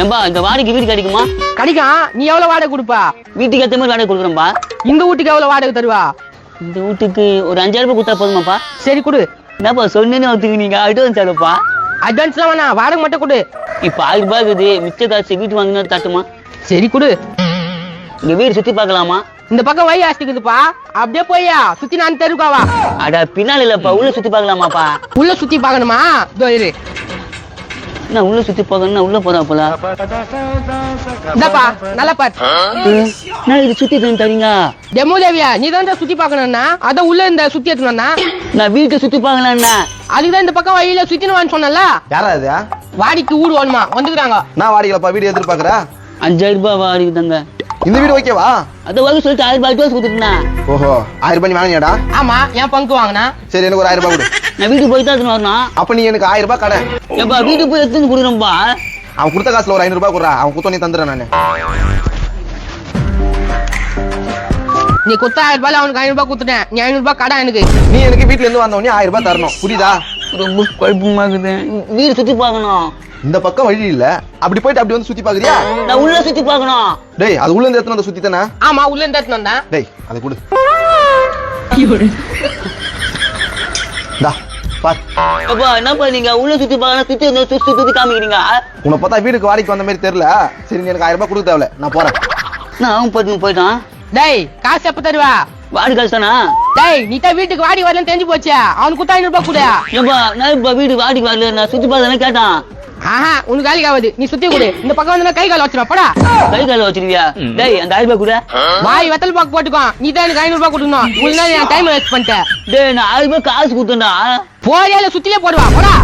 ஏம்பா இந்த வாடகைக்கு வீடு கிடைக்குமா? கிடைக்கும். நீ எவ்வளவு வாடகை கொடுப்பா? வீட்டுக்கு ஏற்ற மாதிரி வாடகை கொடுக்குறேன்பா. இந்த வீட்டுக்கு எவ்வளவு வாடகை தருவா? இந்த வீட்டுக்கு ஒரு 5000 ரூபாய் கொடுத்தா போதுமாப்பா? சரி கொடு. என்னப்பா சொன்னேன்னு ஒத்துக்குனீங்க, அட்வான்ஸ் ஆகப்பா. அட்வான்ஸ் தான் வேணா, வாடகை மட்டும் கொடு. இப்ப 1000 ரூபாய் இருக்குது, மிச்ச காசு வீட்டு வாங்கினா தட்டுமா? சரி கொடு. இந்த வீடு சுத்தி பார்க்கலாமா? இந்த பக்கம் வழி ஆசிக்குதுப்பா, அப்படியே போய்யா சுத்தி நான் தெருக்காவா. அட பின்னால இல்லப்பா, உள்ள சுத்தி பார்க்கலாமாப்பா? உள்ள சுத்தி பார்க்கணுமா? இதோ இரு. நான் உள்ள சுத்தி பார்க்கணும்னா உள்ள போறா போல. இந்தாப்பா நல்லா பாரு. நான் இது சுத்தி தரீங்க? டெமோ தேவியா, நீ தான் சுத்தி பார்க்கணும்னா அதான் உள்ள இந்த சுத்தி எடுத்துனா. நான் வீட்டை சுத்தி பார்க்கலாம்னா அதுக்குதான் இந்த பக்கம் வழியில சுத்தினு சொன்னல. யாரா இது? வாடிக்கு வீடு வேணுமா வந்துக்கிறாங்க. நான் வாடிக்கலப்பா, வீடு எதிர்பார்க்கற. 5000 ரூபாய் வாடகை தாங்க. இந்த வீடு ஓகேவா? அத வாங்க சொல்லிட்டு 1000 ரூபாய் அட்வான்ஸ் கொடுத்துட்டேனா? ஓஹோ, 1000 ரூபாய் நீ வாங்கினியாடா? ஆமா, என் பங்கு வாங்கினா. சரி, எனக்கு ஒரு 1000 ரூபாய் கொடு. நான் வீட்டுக்கு போய் தான் வரணும். அப்ப நீ எனக்கு 1000 ரூபாய் கடை. ஏப்பா வீட்டுக்கு போய் எடுத்து கொடுக்குறேன்பா. அவன் கொடுத்த காசுல ஒரு 500 ரூபாய் கொடுறா, அவன் குத்த நீ தந்துடுறேன் நானு. நீ கொடுத்த 1000 ரூபாய் அவனுக்கு 500 ரூபாய் கொடுத்துட்டேன். நீ 500 ரூபாய் கடை எனக்கு. நீ எனக்கு வீட்டுல இருந்து வந்தவனே 1000 ரூபாய் தரணும், புரியுதா? ரொம்ப குழப்பமா இருக்குது. வீடு சுத்தி பார்க்கணும். இந்த பக்கம் வழி இல்ல, அப்படி போயிட்டு அப்படி வந்து சுத்தி பாக்குறியா? நான் உள்ள சுத்தி பார்க்கணும். டேய், அது உள்ள இருந்து எடுத்து வந்து சுத்தி தானே? ஆமா, உள்ள இருந்து எடுத்து வந்தேன். டேய், அதை கொடு. பார். அப்பா என்னப்பா நீங்க உள்ள சுத்தி பார்க்கணும், சுத்தி வந்து சுத்தி சுத்தி காமிக்கிறீங்க. உன்னை பார்த்தா வீட்டுக்கு வாடகைக்கு வந்த மாதிரி தெரியல. சரி, நீ எனக்கு 1000 ரூபாய் கொடுக்க தேவையில்ல, நான் போறேன். நான் அவன் போயிட்டான். டேய், காசு எப்ப தருவா? வாடி காசு தானா? டேய், நீ தான் வீட்டுக்கு வாடி வரலன்னு தெரிஞ்சு போச்சு. அவனுக்கு கொடுத்தா 500 ரூபாய் கொடு. ஏப்பா நான் இப்ப வீடு வாடிக்கு வரல, நான் சுத்தி பார்த்தானே கேட்டான். ஆஹா, உனக்கு வேலைக்கு ஆகுது. நீ சுத்தி கொடு. இந்த பக்கம் வந்து கை கால வச்சிருவா போடா. கை கால வச்சிருவியா? டேய் அந்த 1000 ரூபாய் கூட. வாய் வெத்தல் பாக்கு போட்டுக்கோ. நீ தான் எனக்கு 500 ரூபாய் கொடுக்கணும். இவ்வளவு நேரம் என் டைம் வேஸ்ட் பண்ணிட்டேன். டேய் நான் 1000 ரூபாய் காசு கொடுத்தேன்டா. போறியால சுத்திலே போடுவா போடா.